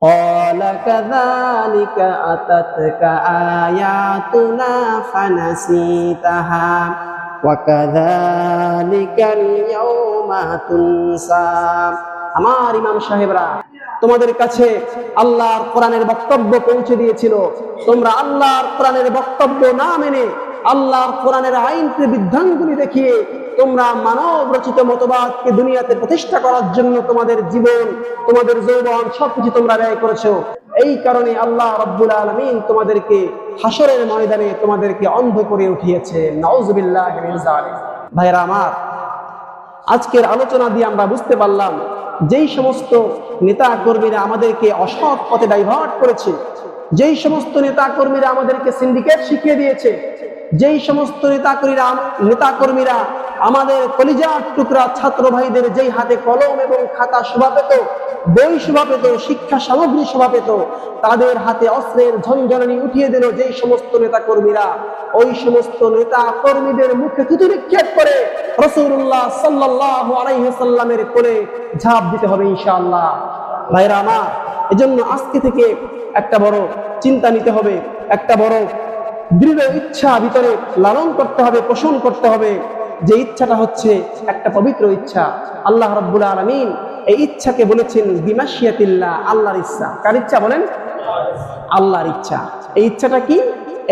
قال كذلك أتتك آياتنا فنسيتها وكذلك اليوم تنسى। আমার ইমাম সাহেবরা, তোমাদের কাছে আল্লাহর কোরআনের বক্তব্য পৌঁছে দিয়েছিল, তোমরা আল্লাহর কোরআনের বক্তব্য না মেনে আল্লাহর কোরআনের আইনকে বিধানগুলি দেখিয়ে তোমরা মানব রচিত মতবাদকে দুনিয়াতে প্রতিষ্ঠা করার জন্য তোমাদের জীবন, তোমাদের যৌবন সবকিছু তোমরা ব্যয় করেছো। এই কারণে আল্লাহ রাব্বুল আলামিন তোমাদেরকে হাসরের ময়দানে তোমাদেরকে অন্ধ করে উঠিয়েছে। নাউযুবিল্লাহি মিন যালিক। ভাইরা আমার, আজকের আলোচনা দিয়ে আমরা বুঝতে পারলাম যেই সমস্ত নেতা কর্মীরা আমাদেরকে অসৎ পথে ডাইভার্ট করেছে, যেই সমস্ত নেতা কর্মীরা আমাদেরকে সিন্ডিকেট শিখিয়ে দিয়েছে, যেই সমস্ত নেতা কর্মীরা আমাদের কলিজার টুকরা ছাত্র ভাইদের যেই হাতে কলম এবং খাতা শোভা পেত, বই শোভা পেত, শিক্ষা সামগ্রী শোভা পেত, তাদের হাতে অস্ত্রের ঝনঝনানি উঠিয়ে দিল যেই সমস্ত নেতা কর্মীরা, ওই সমস্ত নেতা কর্মীদের মুখে থুতু নিক্ষেপ করে রাসূলুল্লাহ সাল্লাল্লাহু আলাইহি ওয়াসাল্লামের কোলে ঝাঁপ দিতে হবে ইনশাআল্লাহ। ভাইরা আমার, এজন্য আজকে থেকে একটা বড় চিন্তা নিতে হবে, একটা বড় দৃঢ় ইচ্ছা ভিতরে লালন করতে হবে, পোষণ করতে হবে। যে ইচ্ছাটা হচ্ছে একটা পবিত্র ইচ্ছা। আল্লাহ রাব্বুল আলামিন এই ইচ্ছাকে বলেছেন বিমাশিয়াতিল্লাহ, আল্লাহর ইচ্ছা। কার ইচ্ছা বলেন? আল্লাহর ইচ্ছা। এই ইচ্ছাটা কি?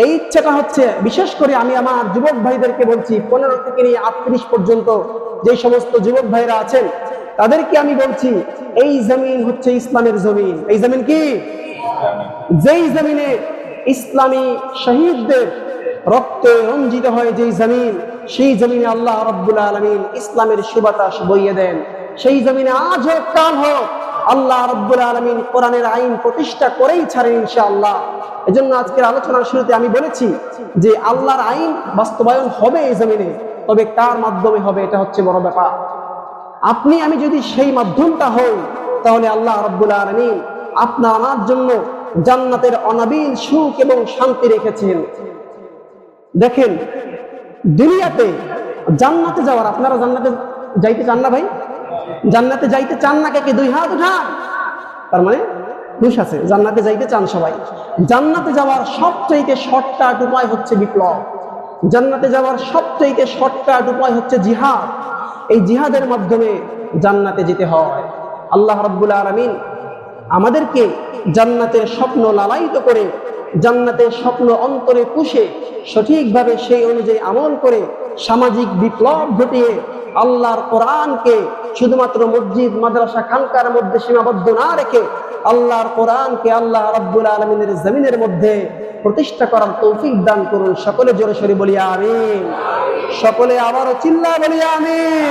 এই ইচ্ছাটা হচ্ছে, বিশেষ করে আমি আমার যুবক ভাইদেরকে বলছি, 15 থেকে নিয়ে 38 পর্যন্ত যে সমস্ত যুবক ভাইরা আছেন তাদেরকে আমি বলছি, এই জমিন হচ্ছে ইসলামের জমিন। এই জমিন কি? যেই জমিনে ইসলামী শহীদদের রক্তে রঞ্জিত হয় যেই জমিন, সেই জমিনে আল্লাহ রাব্বুল আলামিন ইসলামের সুবাতাস বইয়ে দেন। সেই জমিনে আজ হোক কাল হোক আল্লাহ রাব্বুল আলামিন কোরআনের আইন প্রতিষ্ঠা করেই ছাড়েন ইনশাআল্লাহ। এজন্য আজকের আলোচনার শুরুতে আমি বলেছি যে আল্লাহর আইন বাস্তবায়ন হবে এই জমিনে, তবে কার মাধ্যমে হবে এটা হচ্ছে বড় ব্যাপার। আপনি আমি যদি সেই মাধ্যমটা হই, তাহলে আল্লাহ রাব্বুল আলামিন আপনার আমার জন্য জান্নাতের অনাবিল সুখ এবং শান্তি রেখেছেন। দেখেন, দুনিয়াতে জান্নাতে যাওয়ার, আপনারা জান্নাতে যাইতে চান না ভাই? জান্নাতে যাইতে চান না? কে দুই হাত উঠান। তার মানে দোষ আছে, জান্নাতে যাইতে চান সবাই। জান্নাতে যাওয়ার সবচেয়ে শর্টকাট উপায় হচ্ছে বিপ্লব। জান্নাতে যাওয়ার সবচেয়ে শর্টকাট উপায় হচ্ছে জিহাদ। এই জিহাদের মাধ্যমে জান্নাতে যেতে হয়। আল্লাহ রাব্বুল আলামিন আমাদেরকে জান্নাতের স্বপ্ন লালায়িত করে, জান্নাতের স্বপ্ন অন্তরে পুষে, সঠিকভাবে সেই অনুযায়ী আমল করে, সামাজিক বিপ্লব ঘটিয়ে আল্লাহর কোরআনকে শুধুমাত্র মসজিদ মাদ্রাসা খানকার মধ্যে সীমাবদ্ধ না রেখে আল্লাহর কোরআনকে আল্লাহ রাব্বুল আলামিনের জমিনের মধ্যে প্রতিষ্ঠা করার তৌফিক দান করুন। সকলে জোরে সোরে বলি আমিন। সকলে আবারও চিল্লা বলি আমিন।